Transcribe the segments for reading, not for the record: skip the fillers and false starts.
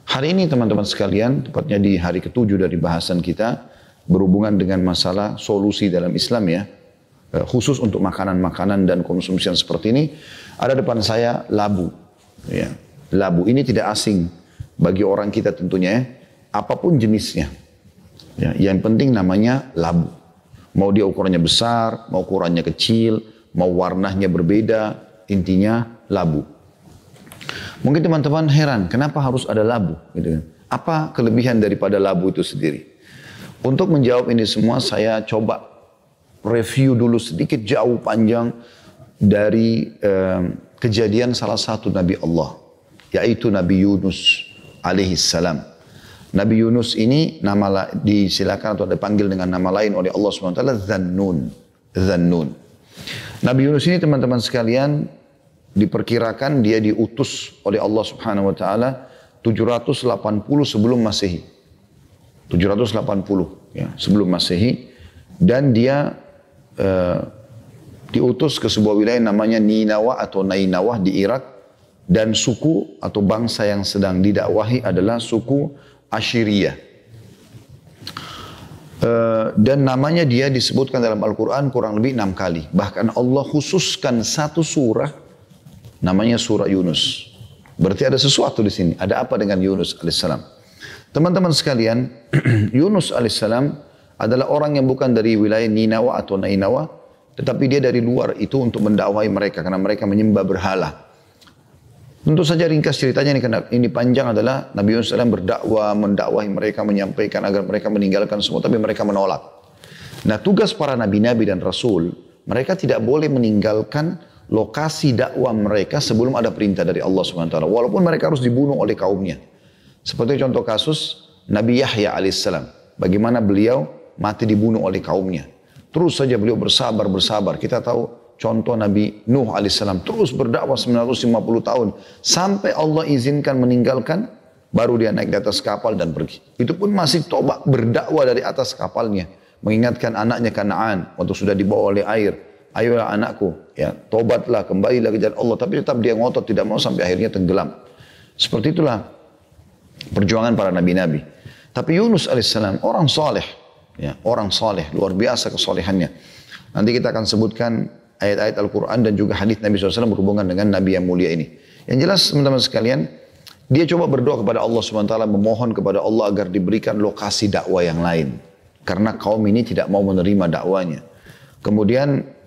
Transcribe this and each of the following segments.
Hari ini teman-teman sekalian, tepatnya di hari ketujuh dari bahasan kita, berhubungan dengan masalah solusi dalam Islam ya, khusus untuk makanan-makanan dan konsumsi yang seperti ini, ada depan saya labu. Ya. Labu ini tidak asing bagi orang kita tentunya ya, apapun jenisnya. Ya, yang penting namanya labu. Mau dia ukurannya besar, mau ukurannya kecil, mau warnanya berbeda, intinya labu. Mungkin teman-teman heran, kenapa harus ada labu? Gitu kan. Apa kelebihan daripada labu itu sendiri? Untuk menjawab ini semua, saya coba review dulu sedikit jauh panjang dari kejadian salah satu Nabi Allah, yaitu Nabi Yunus alaihissalam. Nabi Yunus ini disilakan atau dipanggil dengan nama lain oleh Allah SWT, Dhannun. Nabi Yunus ini teman-teman sekalian, diperkirakan dia diutus oleh Allah Subhanahu wa taala 780 sebelum Masehi. 780 ya, sebelum Masehi, dan dia diutus ke sebuah wilayah namanya Ninawa atau Nainawah di Irak, dan suku atau bangsa yang sedang didakwahi adalah suku Ashiriyah. Dan namanya dia disebutkan dalam Al-Quran kurang lebih 6 kali. Bahkan Allah khususkan satu surah namanya surah Yunus. Berarti ada sesuatu di sini. Ada apa dengan Yunus alaihissalam? Teman-teman sekalian, Yunus alaihissalam adalah orang yang bukan dari wilayah Ninawa atau Nainawa, tetapi dia dari luar itu untuk mendakwahi mereka karena mereka menyembah berhala. Tentu saja ringkas ceritanya ini panjang adalah Nabi Yunus alaihissalam berdakwah, mendakwahi mereka, menyampaikan agar mereka meninggalkan semua, tapi mereka menolak. Nah, tugas para nabi-nabi dan rasul, mereka tidak boleh meninggalkan lokasi dakwah mereka sebelum ada perintah dari Allah SWT. Walaupun mereka harus dibunuh oleh kaumnya. Seperti contoh kasus Nabi Yahya alaihissalam. Bagaimana beliau mati dibunuh oleh kaumnya. Terus saja beliau bersabar. Kita tahu contoh Nabi Nuh alaihissalam. Terus berdakwah 950 tahun. Sampai Allah izinkan meninggalkan, baru dia naik di atas kapal dan pergi. Itu pun masih tobat berdakwah dari atas kapalnya. Mengingatkan anaknya Kanaan waktu sudah dibawa oleh air. Ayolah anakku, ya, tobatlah, kembalilah ke jalan Allah. Tapi tetap dia ngotot, tidak mau sampai akhirnya tenggelam. Seperti itulah perjuangan para nabi-nabi. Tapi Yunus alaihissalam, orang soleh. Ya, orang soleh, luar biasa kesolehannya. Nanti kita akan sebutkan ayat-ayat Al-Quran dan juga hadis Nabi SAW berhubungan dengan Nabi yang mulia ini. Yang jelas teman-teman sekalian, dia coba berdoa kepada Allah SWT, memohon kepada Allah agar diberikan lokasi dakwah yang lain. Karena kaum ini tidak mau menerima dakwanya. Kemudian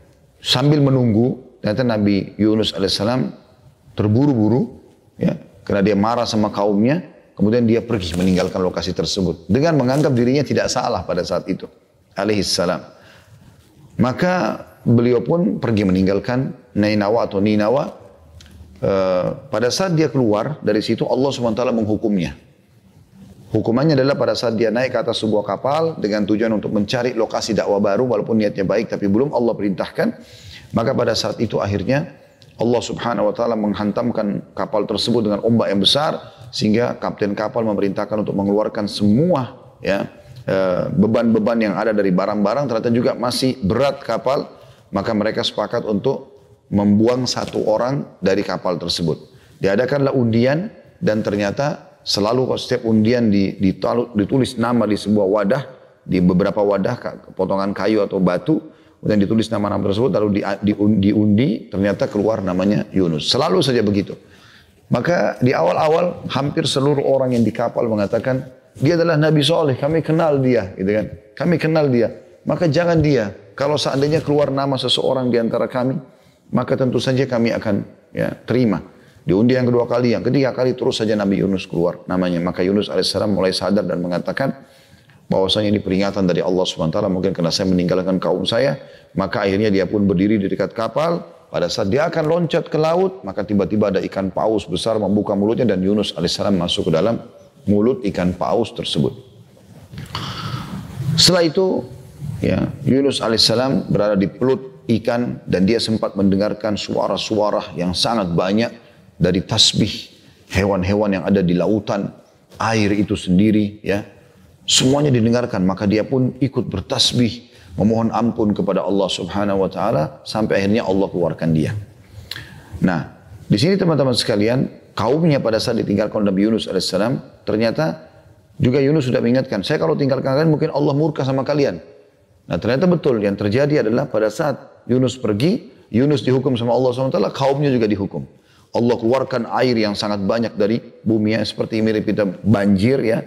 sambil menunggu, ternyata Nabi Yunus alaihissalam terburu-buru, ya, karena dia marah sama kaumnya, kemudian dia pergi meninggalkan lokasi tersebut dengan menganggap dirinya tidak salah pada saat itu, alaihissalam. Maka beliau pun pergi meninggalkan Nainawa atau Ninawa. Pada saat dia keluar dari situ, Allah SWT menghukumnya. Hukumannya adalah pada saat dia naik ke atas sebuah kapal dengan tujuan untuk mencari lokasi dakwah baru, walaupun niatnya baik tapi belum Allah perintahkan, maka pada saat itu akhirnya Allah Subhanahu wa taala menghantamkan kapal tersebut dengan ombak yang besar, sehingga kapten kapal memerintahkan untuk mengeluarkan semua ya beban-beban yang ada dari barang-barang, ternyata juga masih berat kapal, maka mereka sepakat untuk membuang satu orang dari kapal tersebut. Diadakanlah undian dan ternyata selalu setiap undian ditulis nama di sebuah wadah, di beberapa wadah potongan kayu atau batu, kemudian ditulis nama-nama tersebut, lalu diundi, ternyata keluar namanya Yunus. Selalu saja begitu. Maka di awal-awal hampir seluruh orang yang di kapal mengatakan, dia adalah Nabi Soleh, kami kenal dia, gitu kan? Kami kenal dia. Maka jangan dia. Kalau seandainya keluar nama seseorang di antara kami, maka tentu saja kami akan ya, terima. Diundi yang kedua kali, yang ketiga kali, terus saja Nabi Yunus keluar namanya. Maka Yunus alaihissalam mulai sadar dan mengatakan bahwasanya ini peringatan dari Allah SWT, mungkin karena saya meninggalkan kaum saya. Maka akhirnya dia pun berdiri di dekat kapal. Pada saat dia akan loncat ke laut, maka tiba-tiba ada ikan paus besar membuka mulutnya dan Yunus alaihissalam masuk ke dalam mulut ikan paus tersebut. Setelah itu, ya, Yunus alaihissalam berada di pelut ikan dan dia sempat mendengarkan suara-suara yang sangat banyak dari tasbih hewan-hewan yang ada di lautan, air itu sendiri, ya, semuanya didengarkan. Maka dia pun ikut bertasbih, memohon ampun kepada Allah Subhanahu wa taala, sampai akhirnya Allah keluarkan dia. Nah, di sini teman-teman sekalian, kaumnya pada saat ditinggalkan Nabi Yunus alaihissalam, ternyata juga Yunus sudah mengingatkan, saya kalau tinggalkan kalian mungkin Allah murka sama kalian. Nah ternyata betul, yang terjadi adalah pada saat Yunus pergi, Yunus dihukum sama Allah SWT, kaumnya juga dihukum. Allah keluarkan air yang sangat banyak dari bumi, ya, seperti mirip kita banjir ya.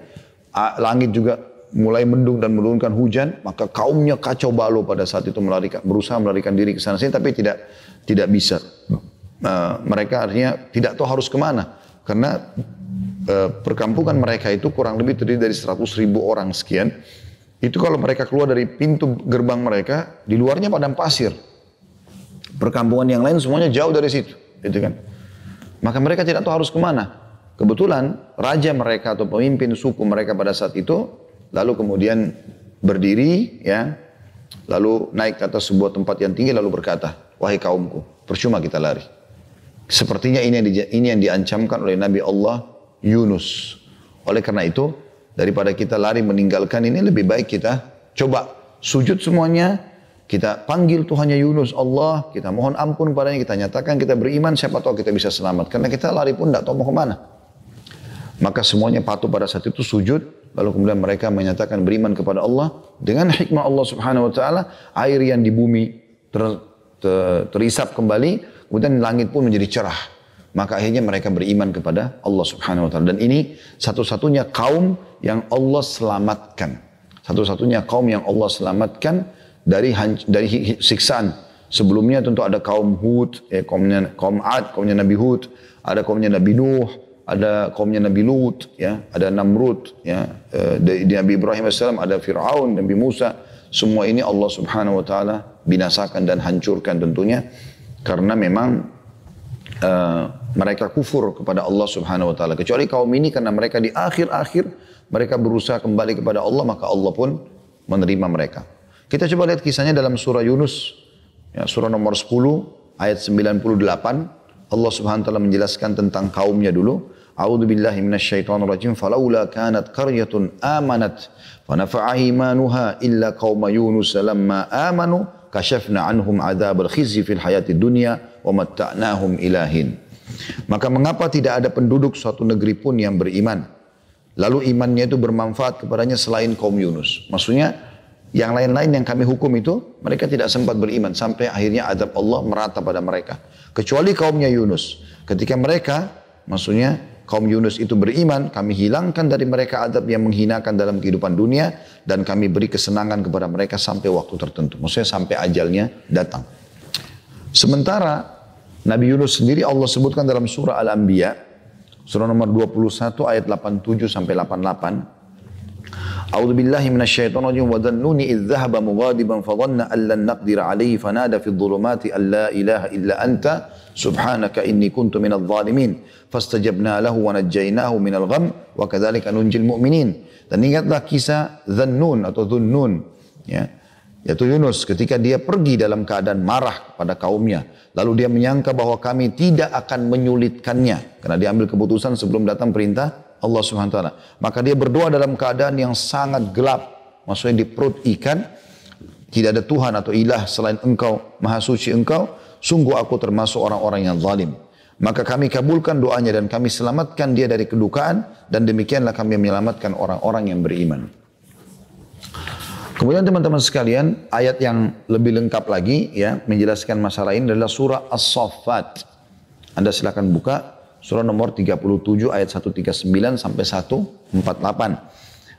Langit juga mulai mendung dan menurunkan hujan, maka kaumnya kacau balau pada saat itu berusaha melarikan diri ke sana sini, tapi tidak bisa. Mereka artinya tidak tahu harus kemana, karena perkampungan mereka itu kurang lebih terdiri dari 100.000 orang sekian. Itu kalau mereka keluar dari pintu gerbang mereka, di luarnya padang pasir. Perkampungan yang lain semuanya jauh dari situ, gitu kan. Maka mereka tidak tahu harus kemana. Kebetulan raja mereka atau pemimpin suku mereka pada saat itu, lalu kemudian berdiri, ya, lalu naik ke atas sebuah tempat yang tinggi lalu berkata, wahai kaumku, percuma kita lari. Sepertinya ini yang diancamkan oleh Nabi Allah Yunus. Oleh karena itu, daripada kita lari meninggalkan ini, lebih baik kita coba sujud semuanya, kita panggil Tuhannya Yunus, Allah, kita mohon ampun padanya, kita nyatakan kita beriman, siapa tahu kita bisa selamat. Karena kita lari pun tidak tahu mau kemana. Maka semuanya patuh pada saat itu sujud, lalu kemudian mereka menyatakan beriman kepada Allah. Dengan hikmah Allah subhanahu wa ta'ala, air yang di bumi terisap kembali, kemudian langit pun menjadi cerah. Maka akhirnya mereka beriman kepada Allah subhanahu wa ta'ala. Dan ini satu-satunya kaum yang Allah selamatkan. Satu-satunya kaum yang Allah selamatkan dari siksaan. Sebelumnya tentu ada kaum Hud, kaum Ad, kaumnya Nabi Hud, ada kaumnya Nabi Nuh, ada kaumnya Nabi Lut, ya, ada Namrud, ya, di Nabi Ibrahim AS, ada Fir'aun, Nabi Musa. Semua ini Allah subhanahu wa ta'ala binasakan dan hancurkan tentunya. Karena memang mereka kufur kepada Allah subhanahu wa ta'ala. Kecuali kaum ini karena mereka di akhir-akhir mereka berusaha kembali kepada Allah, maka Allah pun menerima mereka. Kita coba lihat kisahnya dalam surah Yunus, ya, surah nomor 10 ayat 98. Allah subhanahu wa ta'ala menjelaskan tentang kaumnya dulu. A'udzu billahi minasyaitonir rajim. Falaula kanat qaryatun amanat fanafa'aha imanuha illa qauma Yunus lamma amanu kashafna anhum adzabal khizyi fil hayatid dunya wa matta'nahum ilahin. Maka mengapa tidak ada penduduk suatu negeri pun yang beriman, lalu imannya itu bermanfaat kepadanya selain kaum Yunus. Maksudnya yang lain-lain yang kami hukum itu mereka tidak sempat beriman sampai akhirnya azab Allah merata pada mereka. Kecuali kaumnya Yunus. Ketika mereka, maksudnya kaum Yunus itu beriman, kami hilangkan dari mereka azab yang menghinakan dalam kehidupan dunia dan kami beri kesenangan kepada mereka sampai waktu tertentu. Maksudnya sampai ajalnya datang. Sementara Nabi Yunus sendiri Allah sebutkan dalam surah Al-Anbiya, surah nomor 21 ayat 87 sampai 88. A'udzu billahi minasyaitonir rajim wa dhannuni idz dhahaba mughadiban fa dhanna an lan naqdira alayhi fanada fi dhulumati an la ilaha illa anta subhanaka inni kuntu minadh dhalimin fastajabna lahu wa najjaynahu minal gham wa kadzalika nunjil mu'minin. Dan ingatlah kisah Dhannun atau Dhunnun, ya, yaitu Yunus ketika dia pergi dalam keadaan marah pada kaumnya, lalu dia menyangka bahwa kami tidak akan menyulitkannya karena dia ambil keputusan sebelum datang perintah Allah subhanahu wa ta'ala. Maka dia berdoa dalam keadaan yang sangat gelap. Maksudnya di perut ikan. Tidak ada Tuhan atau ilah selain engkau. Maha suci engkau. Sungguh aku termasuk orang-orang yang zalim. Maka kami kabulkan doanya dan kami selamatkan dia dari kedukaan. Dan demikianlah kami menyelamatkan orang-orang yang beriman. Kemudian teman-teman sekalian. Ayat yang lebih lengkap lagi, ya, menjelaskan masalah ini adalah surah As-Saffat. Anda silakan buka. Surah nomor 37 ayat 139 sampai 148.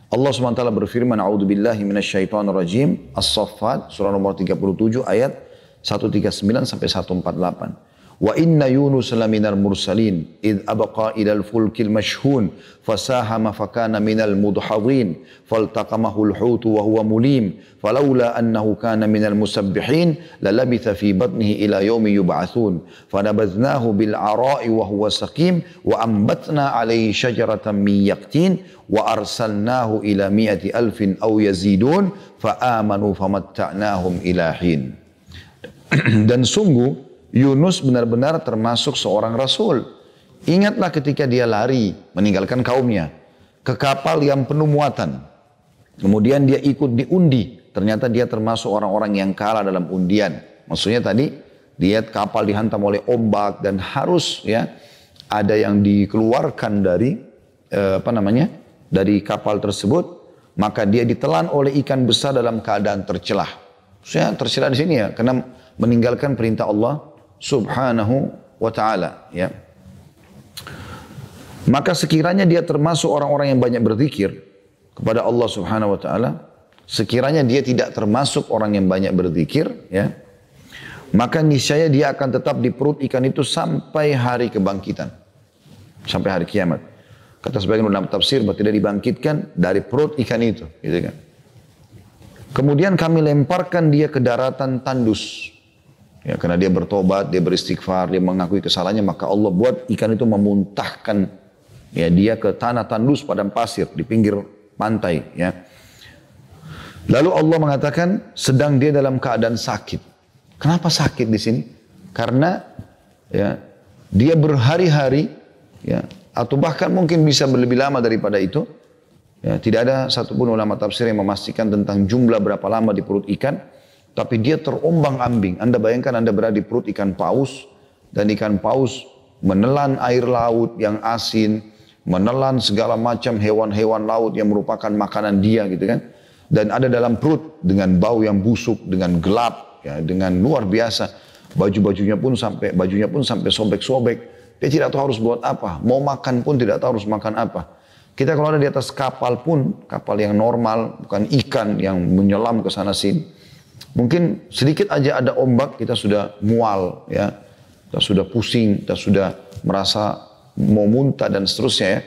Allah SWT berfirman, A'udzu billahi minasyaitonir rajim. As-Saffat surah nomor 37 ayat 139 sampai 148. Wa inna Yunus laminal mursalin id abqa ilal fulkil mashhun fasahama fakana minal mudhadhin faltaqamahu al-hutu wa huwa mulim falawla annahu kana minal musabbihin lalabitha fi batnihi ila yaumi yub'atsun fanabadhnahu bil ara'i wa huwa saqim wa ambatna alayhi shajaratan min yaqtin wa arsalnahu ila mi'ati alfin aw yazidun fa amanu famatta'nahum ila hin. Dan sungguh Yunus benar-benar termasuk seorang rasul. Ingatlah ketika dia lari meninggalkan kaumnya ke kapal yang penuh muatan. Kemudian dia ikut diundi. Ternyata dia termasuk orang-orang yang kalah dalam undian. Maksudnya tadi dia kapal dihantam oleh ombak dan harus, ya, ada yang dikeluarkan dari dari kapal tersebut, maka dia ditelan oleh ikan besar dalam keadaan tercelah. Saya tercelah di sini ya, karena meninggalkan perintah Allah Subhanahu wa taala, ya. Maka sekiranya dia termasuk orang-orang yang banyak berzikir kepada Allah Subhanahu wa taala, sekiranya dia tidak termasuk orang yang banyak berzikir, ya, maka niscaya dia akan tetap di perut ikan itu sampai hari kebangkitan, sampai hari kiamat. Kata sebagian ulama tafsir, bahwa tidak dibangkitkan dari perut ikan itu, gitu kan. Kemudian kami lemparkan dia ke daratan tandus, ya, karena dia bertobat, dia beristighfar, dia mengakui kesalahannya, maka Allah buat ikan itu memuntahkan, ya, dia ke tanah tandus padang pasir di pinggir pantai, ya. Lalu Allah mengatakan sedang dia dalam keadaan sakit. Kenapa sakit di sini? Karena, ya, dia berhari-hari, ya, atau bahkan mungkin bisa lebih lama daripada itu. Ya, tidak ada satupun ulama tafsir yang memastikan tentang jumlah berapa lama di perut ikan. Tapi dia terombang-ambing. Anda bayangkan Anda berada di perut ikan paus, dan ikan paus menelan air laut yang asin, menelan segala macam hewan-hewan laut yang merupakan makanan dia, gitu kan. Dan ada dalam perut dengan bau yang busuk, dengan gelap, ya, dengan luar biasa. Bajunya pun sampai sobek-sobek. Dia tidak tahu harus buat apa. Mau makan pun tidak tahu harus makan apa. Kita kalau ada di atas kapal pun, kapal yang normal, bukan ikan yang menyelam ke sana sini, mungkin sedikit aja ada ombak, kita sudah mual, ya. Kita sudah pusing, kita sudah merasa mau muntah dan seterusnya, ya.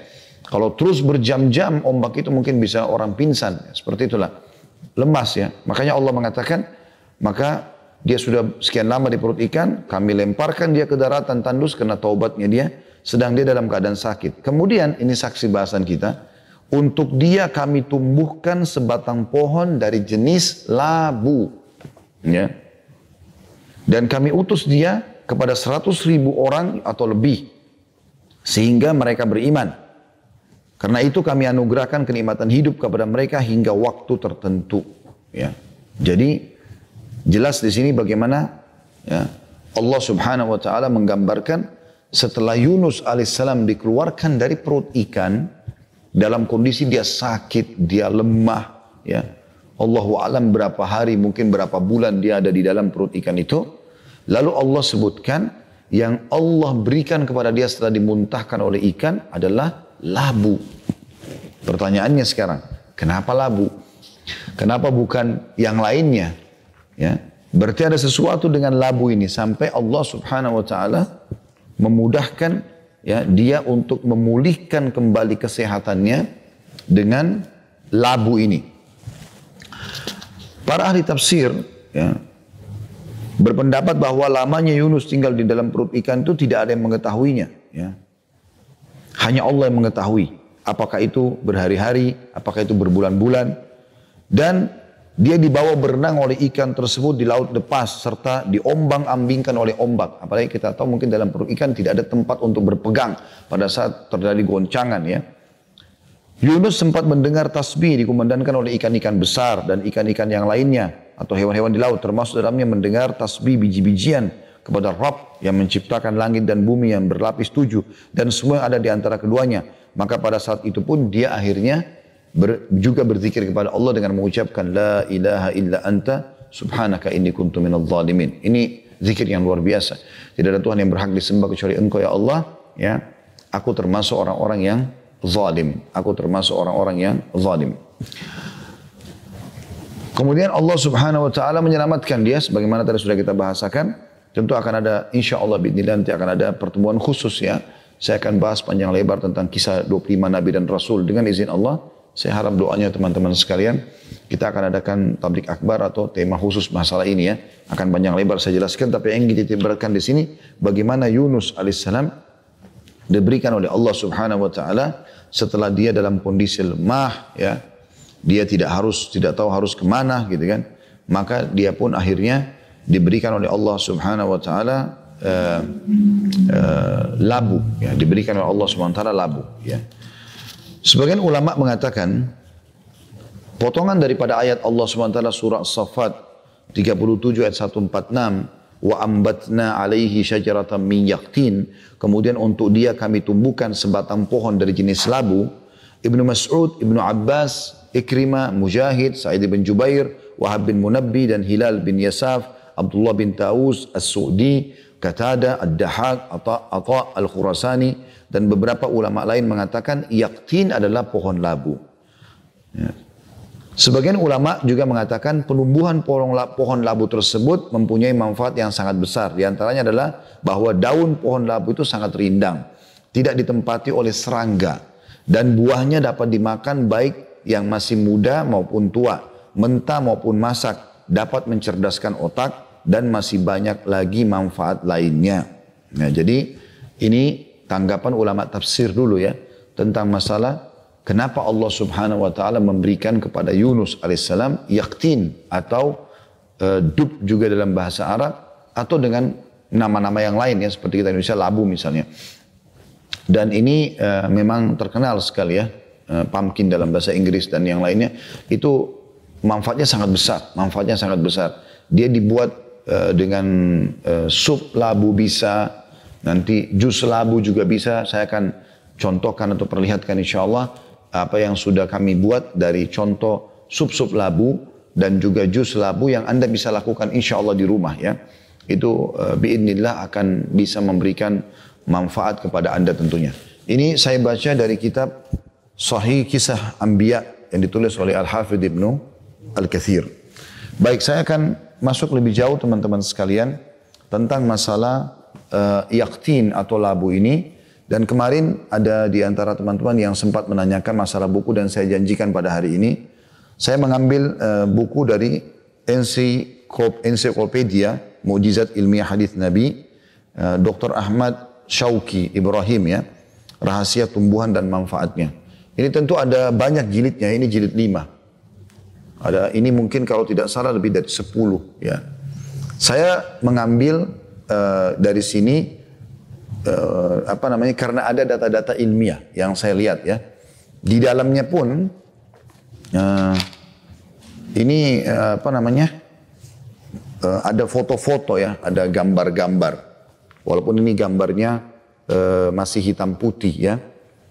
Kalau terus berjam-jam ombak itu mungkin bisa orang pingsan, ya. Seperti itulah. Lemas, ya. Makanya Allah mengatakan, maka dia sudah sekian lama di perut ikan, kami lemparkan dia ke daratan tandus karena taubatnya dia, sedang dia dalam keadaan sakit. Kemudian, ini saksi bahasan kita, untuk dia kami tumbuhkan sebatang pohon dari jenis labu. Ya. Dan kami utus dia kepada 100.000 orang atau lebih, sehingga mereka beriman. Karena itu kami anugerahkan kenikmatan hidup kepada mereka hingga waktu tertentu. Ya. Jadi jelas di sini bagaimana, ya, Allah Subhanahu wa taala menggambarkan setelah Yunus alaihissalam dikeluarkan dari perut ikan dalam kondisi dia sakit, dia lemah, ya. Allahu alam berapa hari, mungkin berapa bulan dia ada di dalam perut ikan itu. Lalu Allah sebutkan yang Allah berikan kepada dia setelah dimuntahkan oleh ikan adalah labu. Pertanyaannya sekarang, kenapa labu? Kenapa bukan yang lainnya? Ya, berarti ada sesuatu dengan labu ini sampai Allah Subhanahu wa taala memudahkan, ya, dia untuk memulihkan kembali kesehatannya dengan labu ini. Para ahli tafsir, ya, berpendapat bahwa lamanya Yunus tinggal di dalam perut ikan itu tidak ada yang mengetahuinya, ya. Hanya Allah yang mengetahui. Apakah itu berhari-hari, apakah itu berbulan-bulan. Dan dia dibawa berenang oleh ikan tersebut di laut lepas serta diombang-ambingkan oleh ombak. Apalagi kita tahu mungkin dalam perut ikan tidak ada tempat untuk berpegang pada saat terjadi goncangan, ya. Yunus sempat mendengar tasbih dikumandangkan oleh ikan-ikan besar dan ikan-ikan yang lainnya atau hewan-hewan di laut, termasuk dalamnya mendengar tasbih biji-bijian kepada Rabb yang menciptakan langit dan bumi yang berlapis 7 dan semua yang ada di antara keduanya. Maka pada saat itu pun dia akhirnya juga berzikir kepada Allah dengan mengucapkan la ilaha illa anta subhanaka inni kuntu minadh dhalimin. Ini zikir yang luar biasa. Tidak ada Tuhan yang berhak disembah kecuali Engkau, ya Allah, ya. Aku termasuk orang-orang yang zalim. Aku termasuk orang-orang yang zalim. Kemudian Allah Subhanahu wa taala menyelamatkan dia sebagaimana tadi sudah kita bahasakan. Tentu akan ada insyaallah biidznillah nanti akan ada pertemuan khusus, ya. Saya akan bahas panjang lebar tentang kisah 25 nabi dan rasul dengan izin Allah. Saya harap doanya teman-teman sekalian. Kita akan adakan tablik akbar atau tema khusus masalah ini, ya. Akan panjang lebar saya jelaskan, tapi yang kita tibarkan di sini bagaimana Yunus alaihissalam diberikan oleh Allah Subhanahu wa taala setelah dia dalam kondisi lemah, ya. Dia tidak tahu harus kemana, gitu kan. Maka dia pun akhirnya diberikan oleh Allah Subhanahu wa taala labu, ya, diberikan oleh Allah Subhanahu wa taala labu, ya. Sebagian ulama mengatakan potongan daripada ayat Allah Subhanahu wa taala surah As-Saffat 37 ayat 146 wa ambatna alaihi syajaratan min yaqtin, kemudian untuk dia kami tumbuhkan sebatang pohon dari jenis labu. Ibnu Mas'ud, Ibnu Abbas, Ikrimah, Mujahid, Sa'id bin Jubair, Wahab bin Munabbi dan Hilal bin Yasaf, Abdullah bin Taus, As-Su'di, Qatada, Ad-Dahak, Ata Al-Khurasani dan beberapa ulama lain mengatakan yaqtin adalah pohon labu. Ya. Sebagian ulama juga mengatakan penumbuhan pohon labu tersebut mempunyai manfaat yang sangat besar. Di antaranya adalah bahwa daun pohon labu itu sangat rindang, tidak ditempati oleh serangga, dan buahnya dapat dimakan baik yang masih muda maupun tua, mentah maupun masak, dapat mencerdaskan otak, dan masih banyak lagi manfaat lainnya. Nah, jadi ini tanggapan ulama tafsir dulu ya tentang masalah kenapa Allah Subhanahu wa taala memberikan kepada Yunus alaihissalam yaqtin atau dub juga dalam bahasa Arab, atau dengan nama-nama yang lain ya seperti kita Indonesia labu misalnya. Dan ini memang terkenal sekali ya, pumpkin dalam bahasa Inggris dan yang lainnya, itu manfaatnya sangat besar, Dia dibuat dengan sup labu bisa, nanti jus labu juga bisa. Saya akan contohkan atau perlihatkan insyaAllah apa yang sudah kami buat dari contoh sup-sup labu dan juga jus labu yang Anda bisa lakukan insyaAllah di rumah ya. Itu biidznillah akan bisa memberikan manfaat kepada Anda tentunya. Ini saya baca dari kitab Sahih Kisah Anbiya yang ditulis oleh Al-Hafidh Ibnu Al-Kathir. Baik, saya akan masuk lebih jauh teman-teman sekalian tentang masalah yaqtin atau labu ini. Dan kemarin ada di antara teman-teman yang sempat menanyakan masalah buku dan saya janjikan pada hari ini. Saya mengambil buku dari ensiklopedia Mukjizat Ilmiah Hadis Nabi, Dr. Ahmad Syauqi Ibrahim ya, Rahasia Tumbuhan dan Manfaatnya. Ini tentu ada banyak jilidnya, ini jilid 5. Ada ini mungkin kalau tidak salah lebih dari 10 ya. Saya mengambil dari sini karena ada data-data ilmiah yang saya lihat ya. Di dalamnya pun ini ada foto-foto ya, ada gambar-gambar. Walaupun ini gambarnya masih hitam putih ya.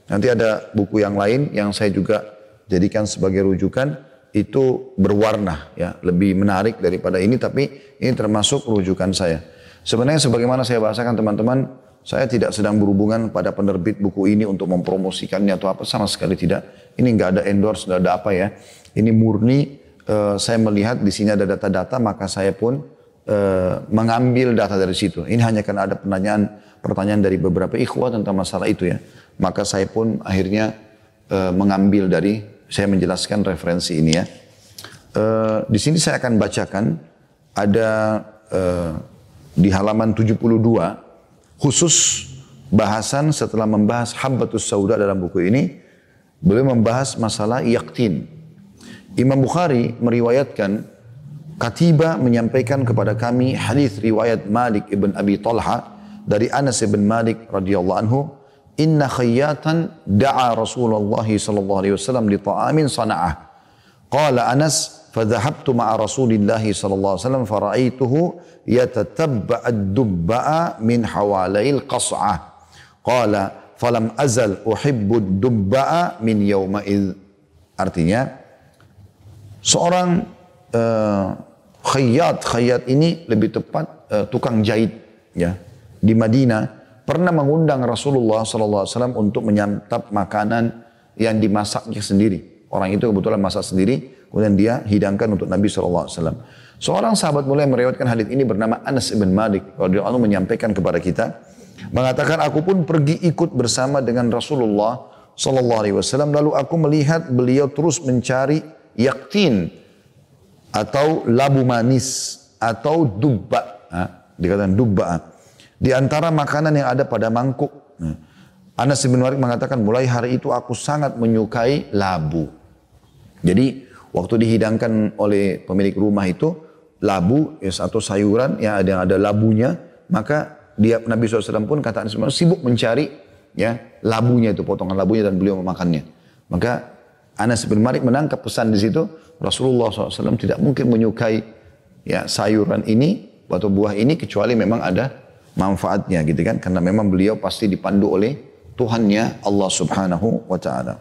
Nanti ada buku yang lain yang saya juga jadikan sebagai rujukan, itu berwarna ya, lebih menarik daripada ini, tapi ini termasuk rujukan saya. Sebenarnya sebagaimana saya bahasakan teman-teman, saya tidak sedang berhubungan pada penerbit buku ini untuk mempromosikannya atau apa, sama sekali tidak. Ini nggak ada endorse, nggak ada apa ya. Ini murni saya melihat di sini ada data-data, maka saya pun mengambil data dari situ. Ini hanya karena ada pertanyaan dari beberapa ikhwah tentang masalah itu ya. Maka saya pun akhirnya mengambil dari, saya menjelaskan referensi ini ya. Di sini saya akan bacakan ada di halaman 72 khusus bahasan setelah membahas Habbatus Sauda dalam buku ini, beliau membahas masalah yaqtin. Imam Bukhari meriwayatkan, Katiba menyampaikan kepada kami hadis riwayat Malik ibn Abi Talha dari Anas ibn Malik radhiyallahu anhu, inna khayyatan da'a Rasulullah sallallahu alaihi wasallam li ta'amin sana'ah. Qala Anas fadhahabtu ma'a Rasulillah sallallahu alaihi wasallam fara'aituhu yatatabba ad-dubba'a min hawalail qas'ah. Qala falam azal uhibbu ad-dubba'a min yawma'idh. Artinya seorang khayyat ini lebih tepat tukang jahit ya, di Madinah pernah mengundang Rasulullah SAW untuk menyantap makanan yang dimasaknya sendiri. Orang itu kebetulan masak sendiri, kemudian dia hidangkan untuk Nabi SAW. Seorang sahabat mulai meriwayatkan hadis ini bernama Anas ibn Malik radhiyallahu anhu menyampaikan kepada kita, mengatakan aku pun pergi ikut bersama dengan Rasulullah SAW, lalu aku melihat beliau terus mencari yaqtin atau labu manis atau dubba, dikatakan dubba, di antara makanan yang ada pada mangkuk. Anas bin Malik mengatakan, mulai hari itu aku sangat menyukai labu. Jadi waktu dihidangkan oleh pemilik rumah itu labu atau sayuran yang ada labunya, maka dia Nabi SAW pun kata Anas bin Malik sibuk mencari ya labunya itu, potongan labunya, dan beliau memakannya. Maka Anas bin Malik menangkap pesan di situ, Rasulullah SAW tidak mungkin menyukai ya sayuran ini atau buah ini kecuali memang ada manfaatnya gitu kan. Karena memang beliau pasti dipandu oleh Tuhannya Allah subhanahu wa ta'ala.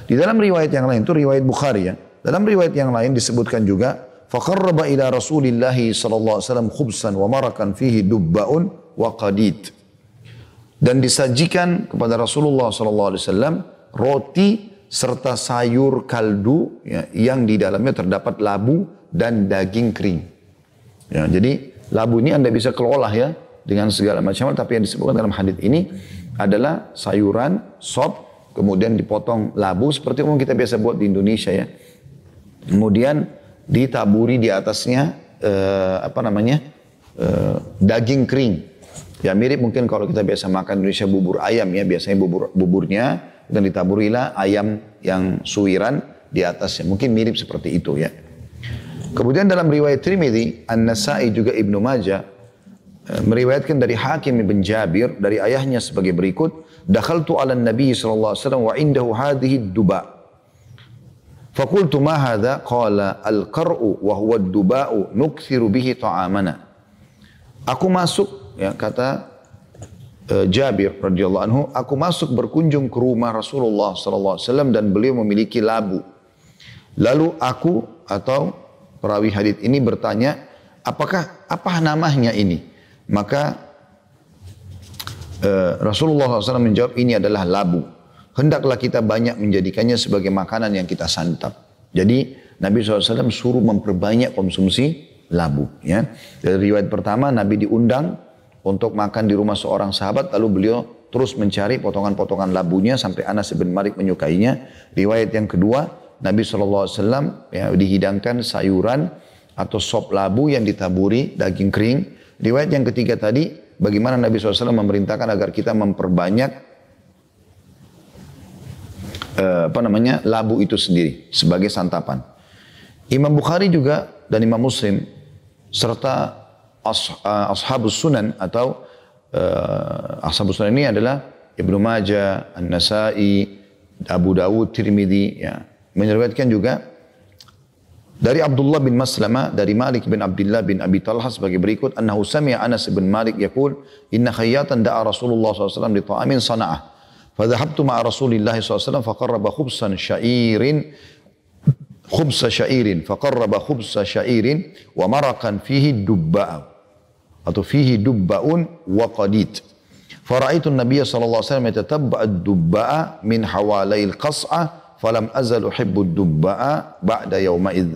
Di dalam riwayat yang lain, itu riwayat Bukhari ya. Dalam riwayat yang lain disebutkan juga, فَقَرَّبَ إِلَى رَسُولِ اللَّهِ صَلَى اللَّهُ عَلَيْهِ وَسَلَّمْ خُبْسًا وَمَرَقًا فِيهِ دُبَّاءٌ وَقَدِيدٌ. Dan disajikan kepada Rasulullah SAW roti serta sayur kaldu ya, yang di dalamnya terdapat labu dan daging kering. Ya, jadi labu ini Anda bisa kelola ya dengan segala macam, tapi yang disebutkan dalam hadis ini adalah sayuran, sop, kemudian dipotong labu seperti umum kita biasa buat di Indonesia ya. Kemudian ditaburi di atasnya daging kering. Ya mirip mungkin kalau kita biasa makan Indonesia bubur ayam ya, biasanya buburnya dan ditaburilah ayam yang suiran di atasnya. Mungkin mirip seperti itu ya. Kemudian dalam riwayat Tirmidzi, An-Nasa'i juga Ibnu Majah meriwayatkan dari Hakim bin Jabir dari ayahnya sebagai berikut, dakhaltu 'ala Nabi sallallahu alaihi wasallam wa indahu hadhihi ad-duba. Faqultu ma hadha? Qala al-qar'u wa huwa ad-duba'u nukthiru bihi ta'amana. Aku masuk ya kata Jabir radhiyallahu anhu, aku masuk berkunjung ke rumah Rasulullah sallallahu alaihi wasallam dan beliau memiliki labu. Lalu aku atau perawi hadis ini bertanya, apa namanya ini? Maka Rasulullah SAW menjawab, ini adalah labu. Hendaklah kita banyak menjadikannya sebagai makanan yang kita santap. Jadi Nabi SAW suruh memperbanyak konsumsi labu. Ya. Dari riwayat pertama Nabi diundang untuk makan di rumah seorang sahabat, lalu beliau terus mencari potongan-potongan labunya sampai Anas bin Malik menyukainya. Riwayat yang kedua, Nabi SAW ya, dihidangkan sayuran atau sop labu yang ditaburi daging kering. Riwayat yang ketiga tadi, bagaimana Nabi SAW memerintahkan agar kita memperbanyak labu itu sendiri sebagai santapan. Imam Bukhari juga dan Imam Muslim serta Ashabus Sunan atau Ashabus Sunan ini adalah Ibnu Majah, An-Nasa'i, Abu Dawud, Tirmidzi ya, menyeriwayatkan juga dari Abdullah bin Maslamah dari Malik bin Abdullah bin Abi Talha sebagai berikut, annahu sami'a Anas bin Malik yaqul inna khayyatan da'a Rasulullah SAW li ta'amin sana'ah فذهبت مع رسول الله صلى الله عليه وسلم فقرب خبز شعير ومرقا فيه دباء atau فيه دباء وقديد فرأيت النبي صلى الله عليه وسلم يتتبع الدباء من حوالي القصعة فلم أزل أحب الدباء بعد يومئذ.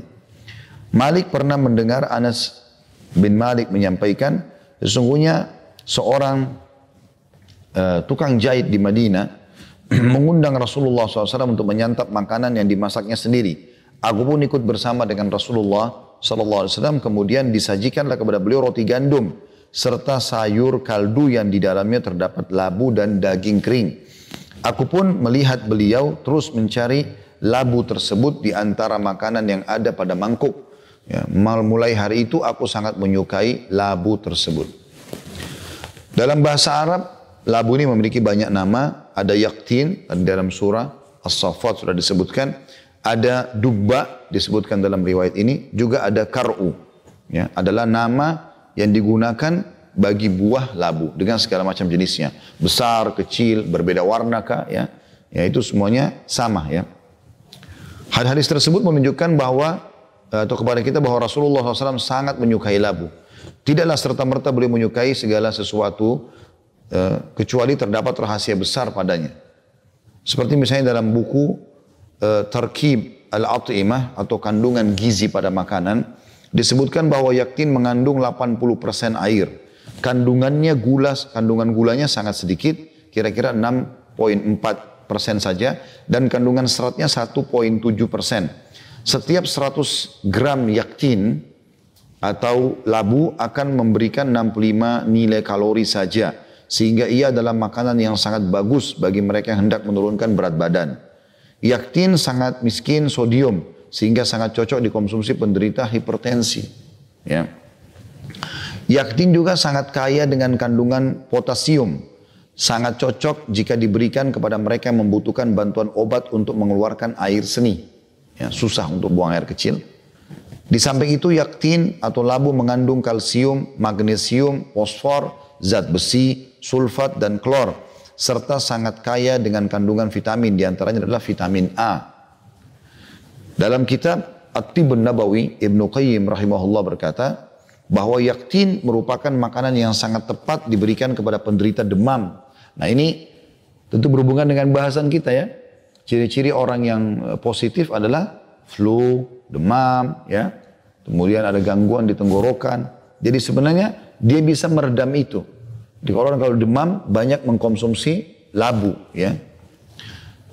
Malik pernah mendengar Anas bin Malik menyampaikan, sesungguhnya seorang tukang jahit di Madinah mengundang Rasulullah SAW untuk menyantap makanan yang dimasaknya sendiri. Aku pun ikut bersama dengan Rasulullah SAW. Kemudian disajikanlah kepada beliau roti gandum serta sayur kaldu yang di dalamnya terdapat labu dan daging kering. Aku pun melihat beliau terus mencari labu tersebut di antara makanan yang ada pada mangkuk. Ya, mulai hari itu aku sangat menyukai labu tersebut. Dalam bahasa Arab, labu ini memiliki banyak nama. Ada yaktin dalam surah As-Saffat sudah disebutkan. Ada dubba disebutkan dalam riwayat ini. Juga ada kar'u. Ya, adalah nama yang digunakan bagi buah labu dengan segala macam jenisnya. Besar, kecil, berbeda warna kah, ya. Ya itu semuanya sama ya. Hadis tersebut menunjukkan bahwa atau kepada kita bahwa Rasulullah SAW sangat menyukai labu. Tidaklah serta-merta beliau menyukai segala sesuatu kecuali terdapat rahasia besar padanya. Seperti misalnya dalam buku Tarkib Al-At'imah atau kandungan gizi pada makanan, disebutkan bahwa yaktin mengandung 80% air. Kandungan gulanya sangat sedikit, kira-kira 6,4% saja, dan kandungan seratnya 1,7%. Setiap 100 gram yaktin atau labu akan memberikan 65 nilai kalori saja, sehingga ia adalah makanan yang sangat bagus bagi mereka yang hendak menurunkan berat badan. Yaktin sangat miskin sodium, sehingga sangat cocok dikonsumsi penderita hipertensi. Ya. Yaktin juga sangat kaya dengan kandungan potasium, sangat cocok jika diberikan kepada mereka yang membutuhkan bantuan obat untuk mengeluarkan air seni. Ya, susah untuk buang air kecil. Di samping itu yaktin atau labu mengandung kalsium, magnesium, fosfor, zat besi, sulfat dan klor serta sangat kaya dengan kandungan vitamin, di antaranya adalah vitamin A. Dalam kitab At-Tibbun Nabawi, Ibnu Qayyim rahimahullah berkata bahwa yaktin merupakan makanan yang sangat tepat diberikan kepada penderita demam. Nah ini tentu berhubungan dengan bahasan kita ya. Ciri-ciri orang yang positif adalah flu, demam, ya. Kemudian ada gangguan di tenggorokan. Jadi sebenarnya dia bisa meredam itu. Jadi orang kalau demam banyak mengkonsumsi labu, ya.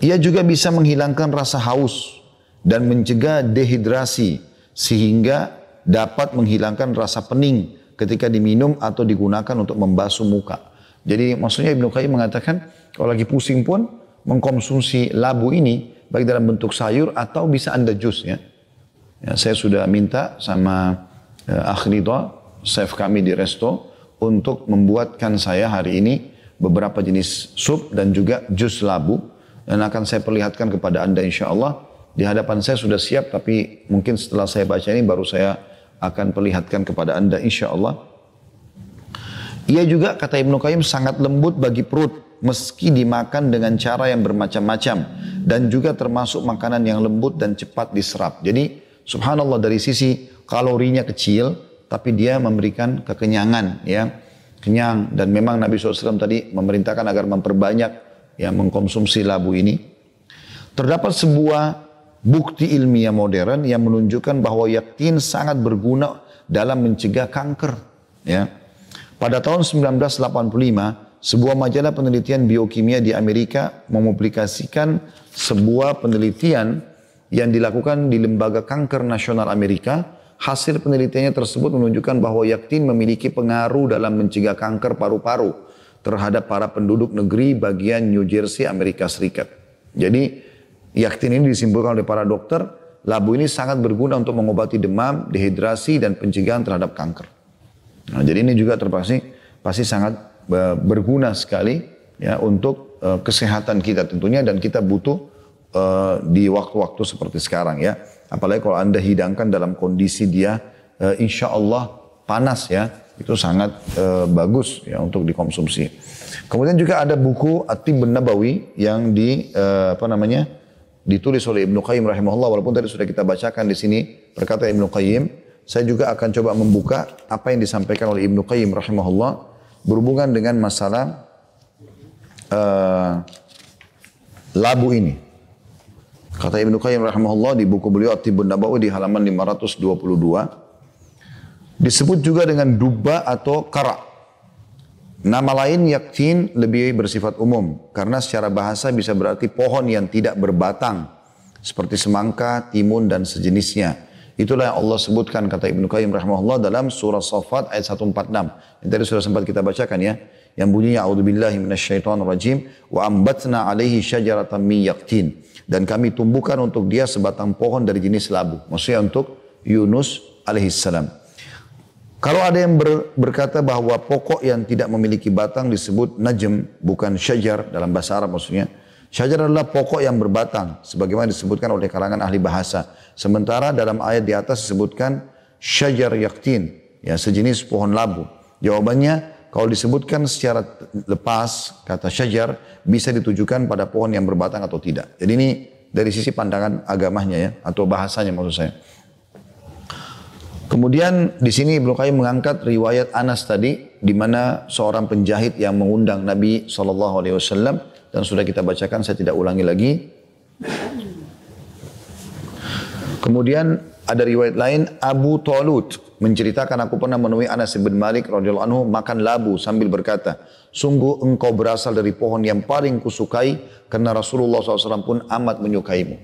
Ia juga bisa menghilangkan rasa haus dan mencegah dehidrasi sehingga dapat menghilangkan rasa pening ketika diminum atau digunakan untuk membasuh muka. Jadi maksudnya Ibnu Qayyim mengatakan kalau lagi pusing pun mengkonsumsi labu ini baik dalam bentuk sayur atau bisa Anda jus ya. Ya saya sudah minta sama Akh Ridha, chef kami di resto untuk membuatkan saya hari ini beberapa jenis sup dan juga jus labu dan akan saya perlihatkan kepada Anda insyaAllah. Di hadapan saya sudah siap, tapi mungkin setelah saya baca ini baru saya akan perlihatkan kepada Anda insyaAllah. Ia juga kata Ibnu Qayyim sangat lembut bagi perut meski dimakan dengan cara yang bermacam-macam dan juga termasuk makanan yang lembut dan cepat diserap. Jadi subhanallah dari sisi kalorinya kecil tapi dia memberikan kekenyangan ya. Kenyang dan memang Nabi SAW tadi memerintahkan agar memperbanyak ya mengkonsumsi labu ini. Terdapat sebuah bukti ilmiah modern yang menunjukkan bahwa yaktin sangat berguna dalam mencegah kanker. Ya. Pada tahun 1985, sebuah majalah penelitian biokimia di Amerika mempublikasikan sebuah penelitian yang dilakukan di Lembaga Kanker Nasional Amerika. Hasil penelitiannya tersebut menunjukkan bahwa yaktin memiliki pengaruh dalam mencegah kanker paru-paru terhadap para penduduk negeri bagian New Jersey, Amerika Serikat. Jadi yaktin ini disimpulkan oleh para dokter, labu ini sangat berguna untuk mengobati demam, dehidrasi, dan pencegahan terhadap kanker. Nah, jadi ini juga pasti sangat berguna sekali ya untuk kesehatan kita tentunya dan kita butuh di waktu-waktu seperti sekarang ya. Apalagi kalau Anda hidangkan dalam kondisi dia insya Allah panas ya, itu sangat bagus ya untuk dikonsumsi. Kemudian juga ada buku At-Tibbun Nabawi yang ditulis oleh Ibnu Qayyim rahimahullah, walaupun tadi sudah kita bacakan di sini perkataan Ibnu Qayyim, saya juga akan coba membuka apa yang disampaikan oleh Ibnu Qayyim rahimahullah berhubungan dengan masalah labu ini. Kata Ibnu Qayyim rahimahullah di buku beliau At-Tibbun Nabawi di halaman 522, disebut juga dengan duba atau kara. Nama lain yaktin lebih bersifat umum karena secara bahasa bisa berarti pohon yang tidak berbatang seperti semangka, timun dan sejenisnya. Itulah yang Allah sebutkan kata Ibnu Qayyim rahimahullah dalam surah Saffat ayat 146. Yang tadi sudah sempat kita bacakan ya. Yang bunyinya a'udzubillahi minasyaitonirrajim wa ambatna alaihi syajaratan min yaktin. Dan kami tumbuhkan untuk dia sebatang pohon dari jenis labu. Maksudnya untuk Yunus alaihissalam. Kalau ada yang berkata bahwa pokok yang tidak memiliki batang disebut najm, bukan syajar dalam bahasa Arab maksudnya. Syajar adalah pokok yang berbatang, sebagaimana disebutkan oleh kalangan ahli bahasa. Sementara dalam ayat di atas disebutkan syajar yaktin, ya sejenis pohon labu. Jawabannya, kalau disebutkan secara lepas, kata syajar, bisa ditujukan pada pohon yang berbatang atau tidak. Jadi ini dari sisi pandangan agamanya ya, atau bahasanya maksud saya. Kemudian di sini Ibnu Qayyim mengangkat riwayat Anas tadi, di mana seorang penjahit yang mengundang Nabi SAW dan sudah kita bacakan, saya tidak ulangi lagi. Kemudian ada riwayat lain, Abu Talut menceritakan aku pernah menemui Anas bin Malik radhiyallahu anhu makan labu sambil berkata, sungguh engkau berasal dari pohon yang paling kusukai karena Rasulullah SAW pun amat menyukaimu.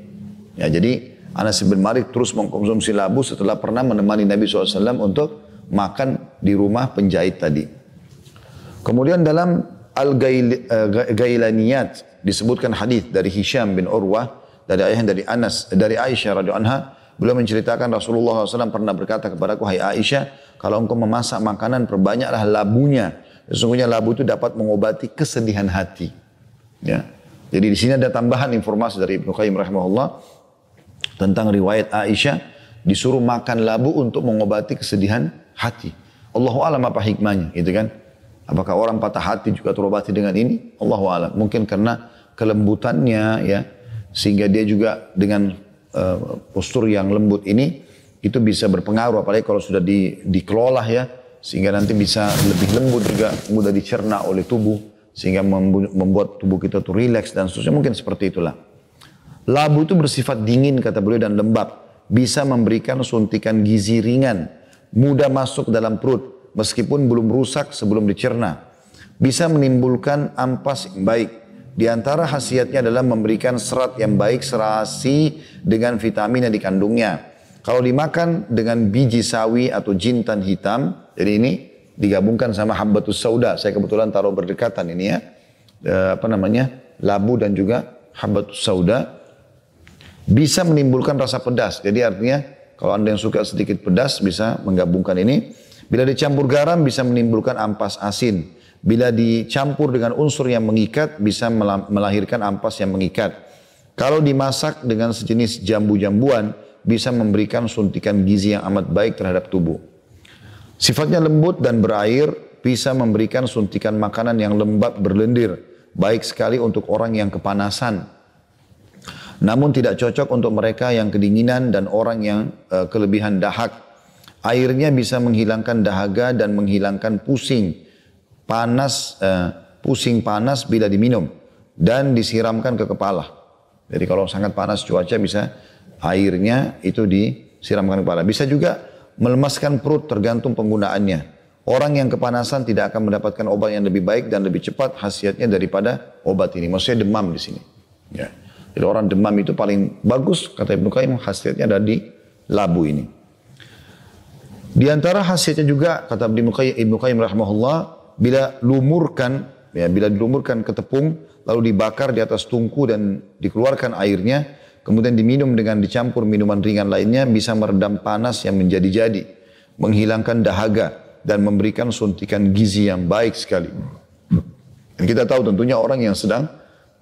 Ya jadi Anas bin Malik terus mengkonsumsi labu setelah pernah menemani Nabi SAW untuk makan di rumah penjahit tadi. Kemudian dalam Al-Gailaniyat disebutkan hadis dari Hisham bin Urwah dari ayah dari Anas dari Aisyah radhiyallahu anha, beliau menceritakan Rasulullah SAW pernah berkata kepadaku, hai Aisyah, kalau engkau memasak makanan perbanyaklah labunya. Sesungguhnya labu itu dapat mengobati kesedihan hati. Ya. Jadi di sini ada tambahan informasi dari Ibnu Qayyim rahimahullah tentang riwayat Aisyah disuruh makan labu untuk mengobati kesedihan hati. Allahu a'lam apa hikmahnya, gitu kan? Apakah orang patah hati juga terobati dengan ini? Allahu a'lam. Mungkin karena kelembutannya, ya, sehingga dia juga dengan postur yang lembut ini itu bisa berpengaruh, apalagi kalau sudah dikelola, ya, sehingga nanti bisa lebih lembut juga, mudah dicerna oleh tubuh, sehingga membuat tubuh kita tuh rileks dan seterusnya. Mungkin seperti itulah. Labu itu bersifat dingin kata beliau dan lembab, bisa memberikan suntikan gizi ringan, mudah masuk dalam perut meskipun belum rusak sebelum dicerna, bisa menimbulkan ampas yang baik. Di antara khasiatnya adalah memberikan serat yang baik serasi dengan vitamin yang dikandungnya. Kalau dimakan dengan biji sawi atau jintan hitam, jadi ini digabungkan sama habbatus sauda. Saya kebetulan taruh berdekatan ini, ya, labu dan juga habbatus sauda, bisa menimbulkan rasa pedas. Jadi artinya kalau anda yang suka sedikit pedas bisa menggabungkan ini. Bila dicampur garam bisa menimbulkan ampas asin. Bila dicampur dengan unsur yang mengikat bisa melahirkan ampas yang mengikat. Kalau dimasak dengan sejenis jambu-jambuan bisa memberikan suntikan gizi yang amat baik terhadap tubuh. Sifatnya lembut dan berair, bisa memberikan suntikan makanan yang lembab berlendir, baik sekali untuk orang yang kepanasan. Namun tidak cocok untuk mereka yang kedinginan dan orang yang kelebihan dahak. Airnya bisa menghilangkan dahaga dan menghilangkan pusing panas bila diminum dan disiramkan ke kepala. Jadi kalau sangat panas cuaca bisa airnya itu disiramkan ke kepala. Bisa juga melemaskan perut tergantung penggunaannya. Orang yang kepanasan tidak akan mendapatkan obat yang lebih baik dan lebih cepat khasiatnya daripada obat ini. Maksudnya demam di sini. Ya. Jadi orang demam itu paling bagus, kata Ibnu Qayyim, khasiatnya ada di labu ini. Di antara khasiatnya juga, kata Ibnu Qayyim rahimahullah, bila dilumurkan ke tepung, lalu dibakar di atas tungku dan dikeluarkan airnya, kemudian diminum dengan dicampur minuman ringan lainnya, bisa meredam panas yang menjadi-jadi, menghilangkan dahaga, dan memberikan suntikan gizi yang baik sekali. Dan kita tahu tentunya orang yang sedang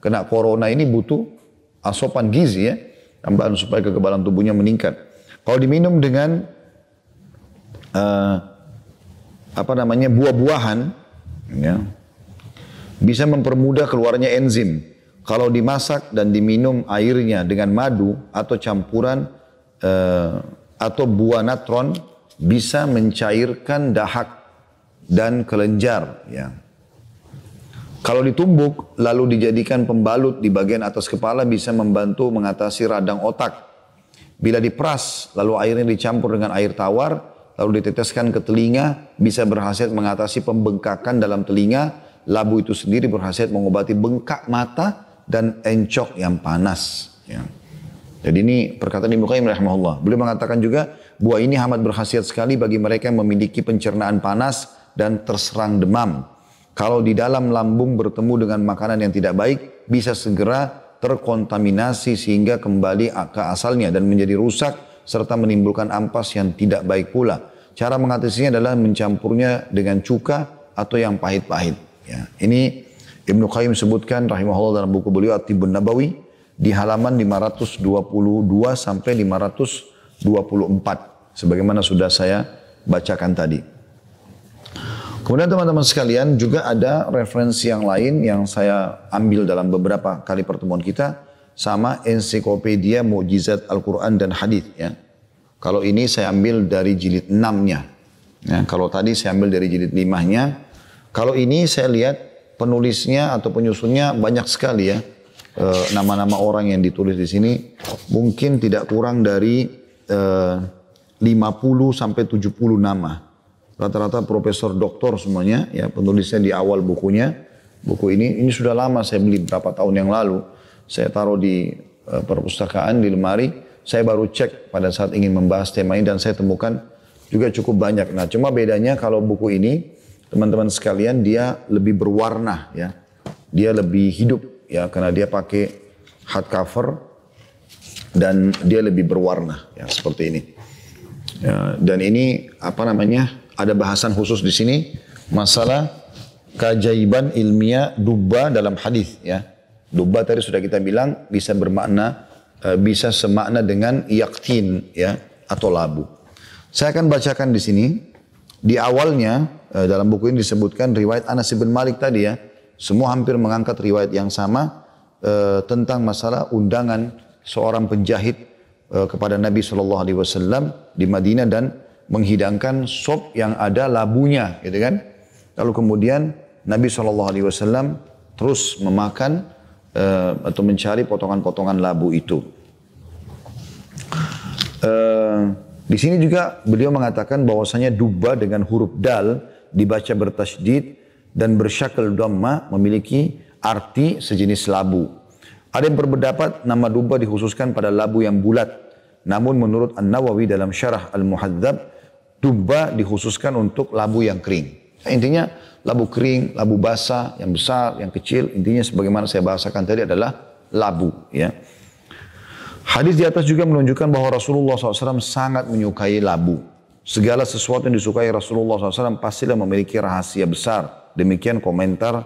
kena corona ini butuh asupan gizi, ya, tambahan supaya kekebalan tubuhnya meningkat. Kalau diminum dengan buah-buahan, ya, bisa mempermudah keluarnya enzim. Kalau dimasak dan diminum airnya dengan madu atau campuran atau buah natron, bisa mencairkan dahak dan kelenjar. Ya. Kalau ditumbuk lalu dijadikan pembalut di bagian atas kepala bisa membantu mengatasi radang otak. Bila diperas lalu airnya dicampur dengan air tawar lalu diteteskan ke telinga bisa berkhasiat mengatasi pembengkakan dalam telinga. Labu itu sendiri berkhasiat mengobati bengkak mata dan encok yang panas. Ya. Jadi ini perkataan Ibnu Qayyim rahimahullah. Beliau mengatakan juga buah ini amat berkhasiat sekali bagi mereka yang memiliki pencernaan panas dan terserang demam. Kalau di dalam lambung bertemu dengan makanan yang tidak baik, bisa segera terkontaminasi sehingga kembali ke asalnya dan menjadi rusak serta menimbulkan ampas yang tidak baik pula. Cara mengatasinya adalah mencampurnya dengan cuka atau yang pahit-pahit. Ya, ini Ibnu Qayyim sebutkan rahimahullah dalam buku beliau At-Tibbun Nabawi di halaman 522 sampai 524 sebagaimana sudah saya bacakan tadi. Kemudian teman-teman sekalian juga ada referensi yang lain yang saya ambil dalam beberapa kali pertemuan kita sama ensiklopedia Mukjizat Al-Quran dan Hadis, ya. Kalau ini saya ambil dari jilid 6-nya. Ya, kalau tadi saya ambil dari jilid 5-nya. Kalau ini saya lihat penulisnya atau penyusunnya banyak sekali, ya. Nama-nama orang yang ditulis di sini mungkin tidak kurang dari 50 sampai 70 nama. Rata-rata profesor doktor semuanya, ya, penulisnya di awal bukunya. Buku ini sudah lama saya beli beberapa tahun yang lalu. Saya taruh di perpustakaan di lemari. Saya baru cek pada saat ingin membahas tema ini dan saya temukan juga cukup banyak. Nah, cuma bedanya kalau buku ini teman-teman sekalian dia lebih berwarna, ya. Dia lebih hidup, ya, karena dia pakai hardcover dan dia lebih berwarna, ya, seperti ini. Ya, dan ini ada bahasan khusus di sini masalah keajaiban ilmiah dubba dalam hadis, ya. Dubba tadi sudah kita bilang bisa bermakna bisa semakna dengan yaktin, ya. atau labu. Saya akan bacakan di sini. Di awalnya dalam buku ini disebutkan riwayat Anas bin Malik tadi ya. Semua hampir mengangkat riwayat yang sama tentang masalah undangan seorang penjahit kepada Nabi SAW di Madinah dan menghidangkan sop yang ada labunya, gitu kan? Lalu kemudian Nabi SAW terus memakan atau mencari potongan-potongan labu itu. Di sini juga beliau mengatakan bahwasanya dubba dengan huruf dal dibaca bertasydid dan bersyakal dhamma memiliki arti sejenis labu. Ada yang berpendapat nama dubba dikhususkan pada labu yang bulat. Namun menurut An-Nawawi dalam Syarah Al-Muhadzab, dubba dikhususkan untuk labu yang kering. Intinya labu kering, labu basah, yang besar, yang kecil, intinya sebagaimana saya bahasakan tadi adalah labu, ya. Hadis di atas juga menunjukkan bahwa Rasulullah SAW sangat menyukai labu. Segala sesuatu yang disukai Rasulullah SAW pastilah memiliki rahasia besar. Demikian komentar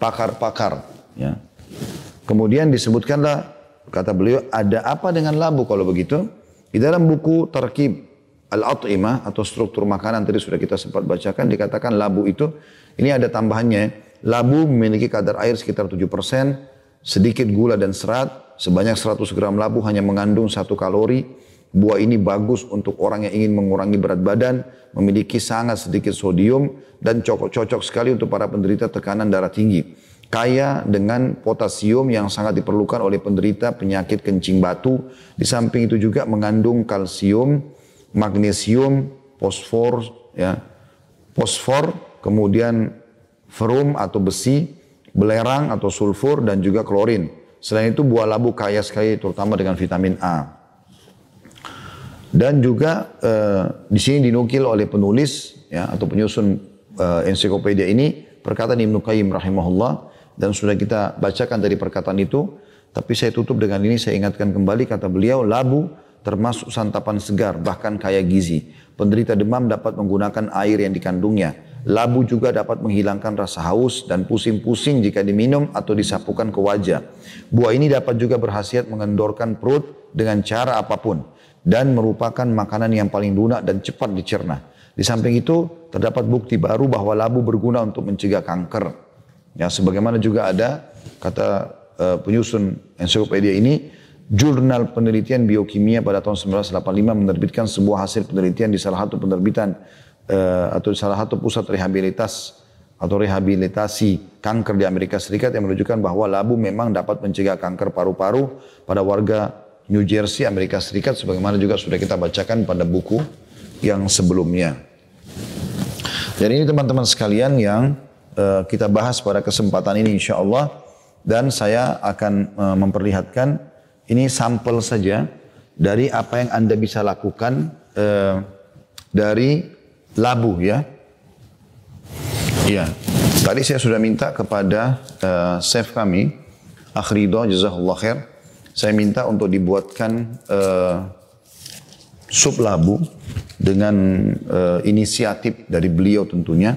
pakar-pakar. Ya. Kemudian disebutkanlah, kata beliau, ada apa dengan labu kalau begitu? Di dalam buku Tarkib Al-At'imah atau struktur makanan tadi sudah kita sempat bacakan, dikatakan labu itu, ini ada tambahannya. Labu memiliki kadar air sekitar 7%, sedikit gula dan serat. Sebanyak 100 gram labu hanya mengandung 1 kalori. Buah ini bagus untuk orang yang ingin mengurangi berat badan, memiliki sangat sedikit sodium, dan cocok sekali untuk para penderita tekanan darah tinggi. Kaya dengan potasium yang sangat diperlukan oleh penderita penyakit kencing batu. Di samping itu juga mengandung kalsium, magnesium, fosfor, ya, kemudian ferrum atau besi, belerang atau sulfur, dan juga klorin. Selain itu buah labu kaya sekali terutama dengan vitamin A. Dan juga di sini dinukil oleh penulis ya, atau penyusun ensiklopedia ini perkataan Ibnu Qayyim rahimahullah, dan sudah kita bacakan dari perkataan itu. Tapi saya tutup dengan ini, saya ingatkan kembali kata beliau, labu termasuk santapan segar bahkan kaya gizi. Penderita demam dapat menggunakan air yang dikandungnya. Labu juga dapat menghilangkan rasa haus dan pusing-pusing jika diminum atau disapukan ke wajah. Buah ini dapat juga berkhasiat mengendorkan perut dengan cara apapun dan merupakan makanan yang paling lunak dan cepat dicerna. Di samping itu terdapat bukti baru bahwa labu berguna untuk mencegah kanker. Ya, sebagaimana juga ada kata penyusun ensiklopedia ini, Jurnal Penelitian Biokimia pada tahun 1985 menerbitkan sebuah hasil penelitian di salah satu penerbitan atau salah satu pusat rehabilitasi kanker di Amerika Serikat yang menunjukkan bahwa labu memang dapat mencegah kanker paru-paru pada warga New Jersey, Amerika Serikat, sebagaimana juga sudah kita bacakan pada buku yang sebelumnya. Dan ini teman-teman sekalian yang kita bahas pada kesempatan ini insya Allah, dan saya akan memperlihatkan ini sampel saja dari apa yang Anda bisa lakukan dari labu, ya. Iya. Tadi saya sudah minta kepada chef kami, Akh Ridho, jazakallah khair. Saya minta untuk dibuatkan sup labu dengan inisiatif dari beliau tentunya.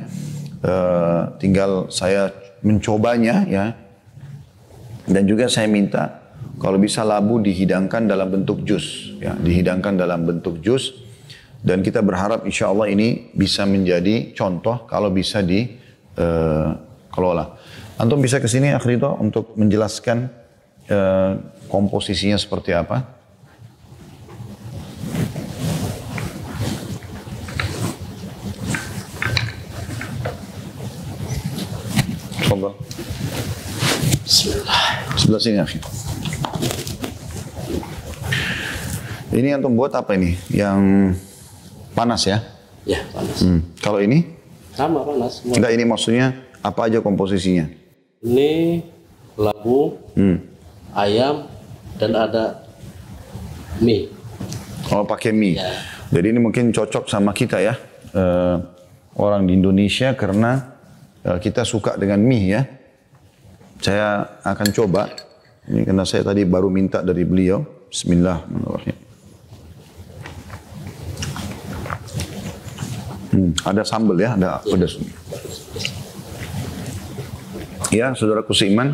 Tinggal saya mencobanya, ya. Dan juga saya minta kalau bisa labu dihidangkan dalam bentuk jus, ya, dihidangkan dalam bentuk jus. Dan kita berharap insya Allah ini bisa menjadi contoh kalau bisa dikelola. Antum bisa ke sini Akh Ridho untuk menjelaskan komposisinya seperti apa. Coba. Bismillah. Sebelah sini Akh. Ini antum buat apa ini? Yang panas ya? Ya, panas. Kalau ini? Sama panas. Enggak, ini maksudnya apa aja komposisinya? Ini labu, ayam, dan ada mie. Oh, pakai mie. Ya. Jadi ini mungkin cocok sama kita ya, orang di Indonesia, karena kita suka dengan mie ya. Saya akan coba. Ini karena saya tadi baru minta dari beliau. Bismillahirrahmanirrahim. Ada sambal ya, ada pedas. Ya, saudaraku seiman,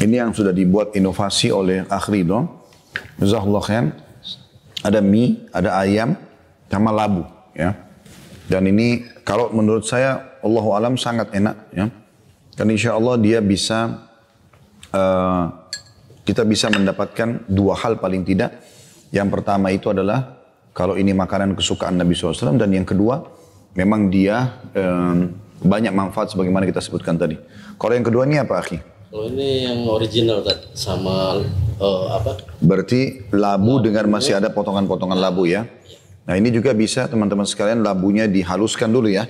ini yang sudah dibuat inovasi oleh Akh Ridho, jazakallahu khairan. ada mie, ada ayam, sama labu. Ya. Dan ini kalau menurut saya, Allahu alam sangat enak. Ya. Dan insya Allah dia bisa, kita bisa mendapatkan dua hal paling tidak. Yang pertama itu adalah, kalau ini makanan kesukaan Nabi SAW. Dan yang kedua, memang dia banyak manfaat sebagaimana kita sebutkan tadi. Kalau yang kedua ini apa, akhi? Kalau ini yang original tadi sama apa? Berarti labu dengan masih ada potongan-potongan labu ya. Nah ini juga bisa teman-teman sekalian, labunya dihaluskan dulu ya.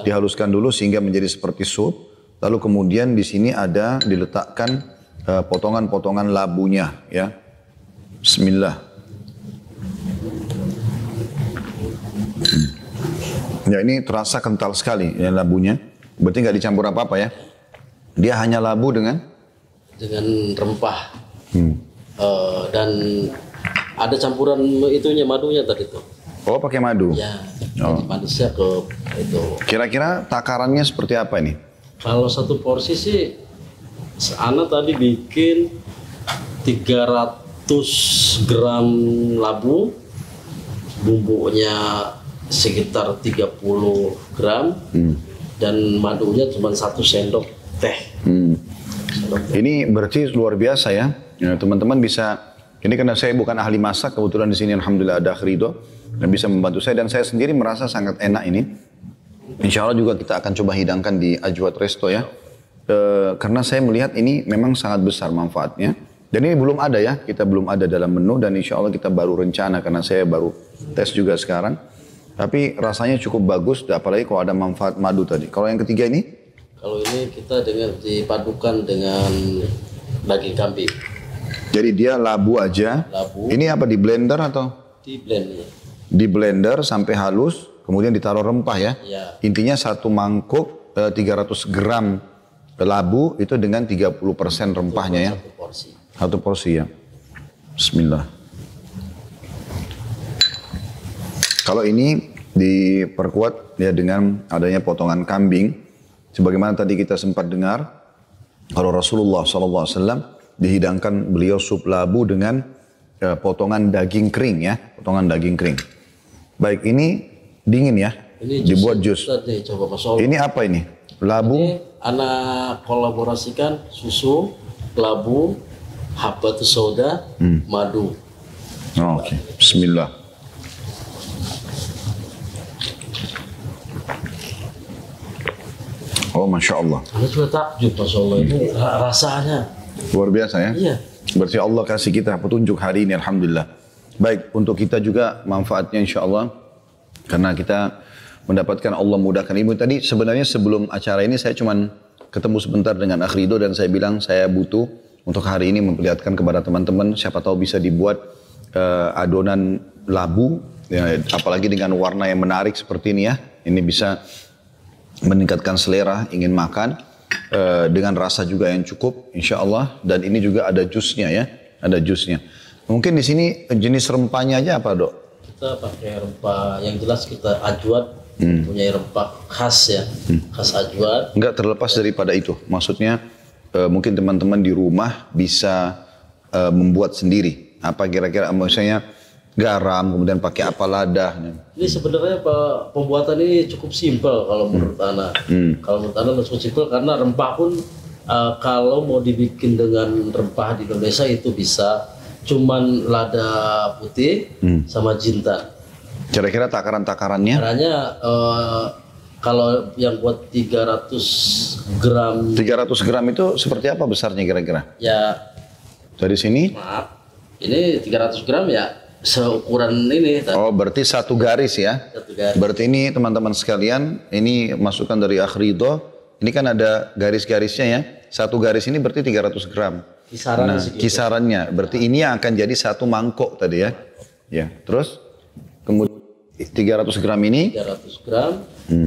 Dihaluskan dulu sehingga menjadi seperti sup. Lalu kemudian di sini ada diletakkan potongan-potongan labunya ya. Bismillah. Ya ini terasa kental sekali ya labunya. Berarti nggak dicampur apa-apa ya. Dia hanya labu dengan rempah. Dan ada campuran itunya, madunya tadi tuh. Oh pakai madu? Ya, jadi manisnya ke itu. Kira-kira takarannya seperti apa ini? Kalau satu porsi sih, Ana tadi bikin 300 gram labu, bumbunya sekitar 30 gram, dan madunya cuma 1 sendok teh. Ini berarti luar biasa ya. Ya, teman-teman bisa, ini karena saya bukan ahli masak, kebetulan di sini alhamdulillah ada Ridho dan bisa membantu saya, dan saya sendiri merasa sangat enak ini. Insya Allah juga kita akan coba hidangkan di Ajwad Resto ya. Karena saya melihat ini memang sangat besar manfaatnya. Dan ini belum ada ya, kita belum ada dalam menu, dan insya Allah kita baru rencana karena saya baru tes juga sekarang. Tapi rasanya cukup bagus, apalagi kalau ada manfaat madu tadi. Kalau yang ketiga ini? Kalau ini kita dipadukan dengan daging kambing. Jadi dia labu aja. Labu. Ini apa, di blender atau? Di blend. Di blender sampai halus, kemudian ditaruh rempah ya. Ya. Intinya satu mangkuk 300 gram labu itu dengan 30% rempahnya ya. Satu porsi. Satu porsi ya. Bismillah. Kalau ini diperkuat ya dengan adanya potongan kambing. Sebagaimana tadi kita sempat dengar, kalau Rasulullah SAW dihidangkan beliau sup labu dengan potongan daging kering ya, potongan daging kering. Baik, ini dingin ya, Ini dibuat jus. Tadi, coba Mas Olo. Ini apa ini? Labu? Ini anak kolaborasikan susu, labu, habbatus sauda, madu. Oh, oke. Bismillah. Oh, Masya Allah. Anda juga takjub Mas Olo, ini rasanya. Luar biasa ya? Iya. Berarti Allah kasih kita petunjuk hari ini, alhamdulillah. Baik, untuk kita juga manfaatnya insya Allah. Karena kita mendapatkan Allah mudahkan ilmu. Tadi sebenarnya sebelum acara ini saya cuma ketemu sebentar dengan Akh Ridho dan saya bilang saya butuh untuk hari ini memperlihatkan kepada teman-teman, siapa tahu bisa dibuat adonan labu, ya, apalagi dengan warna yang menarik seperti ini ya. Ini bisa meningkatkan selera, ingin makan dengan rasa juga yang cukup, insya Allah. Dan ini juga ada jusnya ya, ada jusnya. Mungkin di sini jenis rempahnya aja apa, Dok? Kita pakai rempah yang jelas, kita Ajwad punya rempah khas ya, khas Ajwad. Enggak terlepas daripada itu, maksudnya mungkin teman-teman di rumah bisa membuat sendiri. Apa kira-kira, misalnya garam, kemudian pakai apa, lada. Ini sebenarnya pembuatan ini cukup simpel kalau menurut Ana. Kalau menurut Ana cukup simpel karena rempah pun kalau mau dibikin dengan rempah di Indonesia itu bisa, cuman lada putih sama jintan. Kira-kira takaran-takarannya? Caranya kalau yang buat 300 gram. 300 gram itu seperti apa besarnya kira-kira? Ya. Dari sini? Maaf, ini 300 gram ya. Seukuran ini. Oh, berarti satu garis ya? Satu garis. Berarti ini teman-teman sekalian, ini masukan dari Akh Ridho. Ini kan ada garis-garisnya ya. Satu garis ini berarti 300 gram. Kisaran nah, kisarannya. Berarti ini yang akan jadi satu mangkok tadi ya. Ya, terus kemudian 300 gram ini. 300 gram.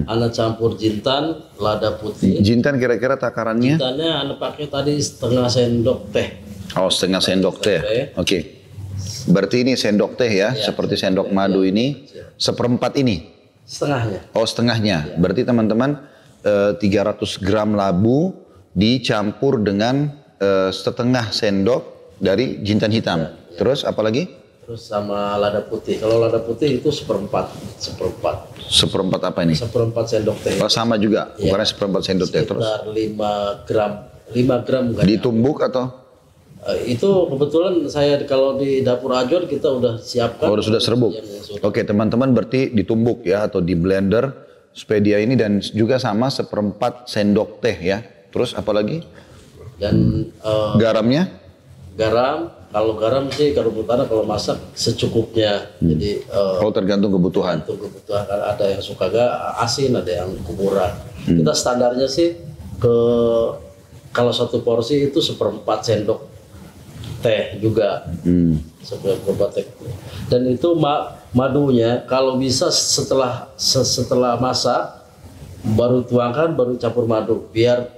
Ana campur jintan, lada putih. Jintan kira-kira takarannya? Jintannya Ana pakai tadi setengah sendok teh. Oh, setengah sendok teh. Oke. Berarti ini sendok teh ya, seperti sendok madu ini, seperempat ini? Setengahnya. Oh, setengahnya. Berarti teman-teman 300 gram labu dicampur dengan setengah sendok dari jintan hitam. Terus apa lagi? Terus sama lada putih. Kalau lada putih itu seperempat. Seperempat apa ini? Seperempat sendok teh. Oh, sama juga, Ya. bukannya seperempat sendok teh terus? Sekitar 5 gram. 5 gram enggak? Ditumbuk atau? Itu kebetulan saya kalau di dapur Ajon kita udah siapkan. Oh, sudah serbuk. Oke, teman-teman berarti ditumbuk ya atau di blender supaya dia ini, dan juga sama seperempat sendok teh ya. Terus apa lagi? Dan Garamnya? garam, kalau garam sih kalau menurut kalau masak secukupnya. Jadi Oh, tergantung kebutuhan. tergantung kebutuhan. Kan ada yang suka asin, ada yang kurang. Kita standarnya sih kalau satu porsi itu seperempat sendok teh juga. Seperempat teh. Dan itu madunya kalau bisa setelah masak baru tuangkan, baru campur madu biar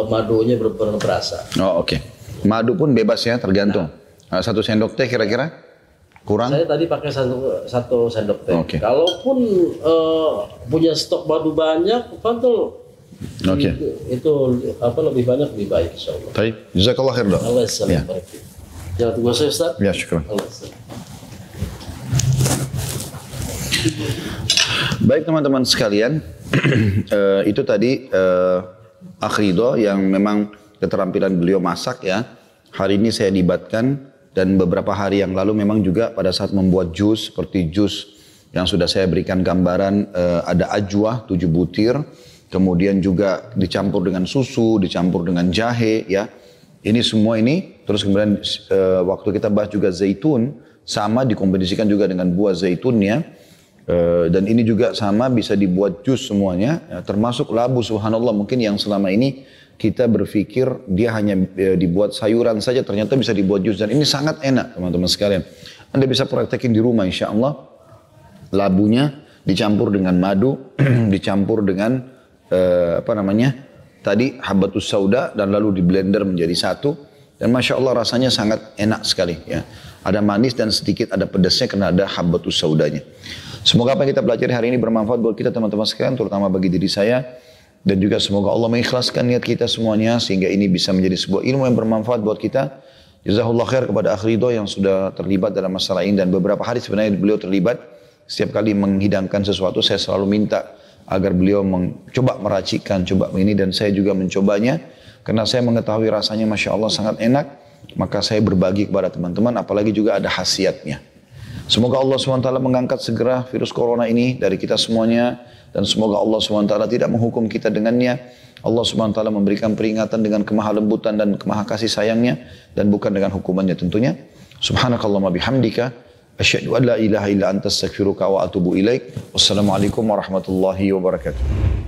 madunya benar-benar berasa. Oh, oke. Madu pun bebas ya, tergantung. Satu sendok teh kira-kira? Kurang? Saya tadi pakai satu sendok teh. Oke. Kalaupun punya stok madu banyak, Fadl, Oke. itu lebih banyak lebih baik, insyaallah. Baik, jazakallah khair dok. Allah Ya. Jangan tunggu saya, Ustaz. Ya, syukur. Allah. Baik teman-teman sekalian, itu tadi Akh Ridho yang memang keterampilan beliau masak ya. Hari ini saya libatkan, dan beberapa hari yang lalu memang juga pada saat membuat jus, seperti jus yang sudah saya berikan gambaran, ada ajwa 7 butir, kemudian juga dicampur dengan susu, dicampur dengan jahe ya. Ini semua ini, terus kemudian waktu kita bahas juga zaitun, sama dikombinasikan juga dengan buah zaitunnya. Dan ini juga sama bisa dibuat jus semuanya, ya, termasuk labu. Subhanallah, mungkin yang selama ini kita berpikir dia hanya dibuat sayuran saja, ternyata bisa dibuat jus, dan ini sangat enak teman-teman sekalian. Anda bisa praktekin di rumah insya Allah. Labunya dicampur dengan madu, dicampur dengan tadi habbatus sauda, dan lalu di blender menjadi satu, dan masya Allah rasanya sangat enak sekali ya. Ada manis dan sedikit ada pedasnya karena ada habbatus saudanya. Semoga apa yang kita pelajari hari ini bermanfaat buat kita teman-teman sekalian, terutama bagi diri saya, dan juga semoga Allah mengikhlaskan niat kita semuanya sehingga ini bisa menjadi sebuah ilmu yang bermanfaat buat kita. Jazakallah khair kepada Akh Ridho yang sudah terlibat dalam masalah ini, dan beberapa hari sebenarnya beliau terlibat. Setiap kali menghidangkan sesuatu saya selalu minta agar beliau mencoba meracikan, coba ini, dan saya juga mencobanya karena saya mengetahui rasanya masya Allah sangat enak, maka saya berbagi kepada teman-teman, apalagi juga ada khasiatnya. Semoga Allah SWT mengangkat segera virus corona ini dari kita semuanya, dan semoga Allah SWT tidak menghukum kita dengannya. Allah SWT memberikan peringatan dengan kemahalembutan dan kemaha kasih sayangnya, dan bukan dengan hukumannya tentunya. Subhanakallahumma bihamdika asyhadu an la ilaha illa anta astaghfiruka wa atubu ilaik. Wassalamualaikum warahmatullahi wabarakatuh.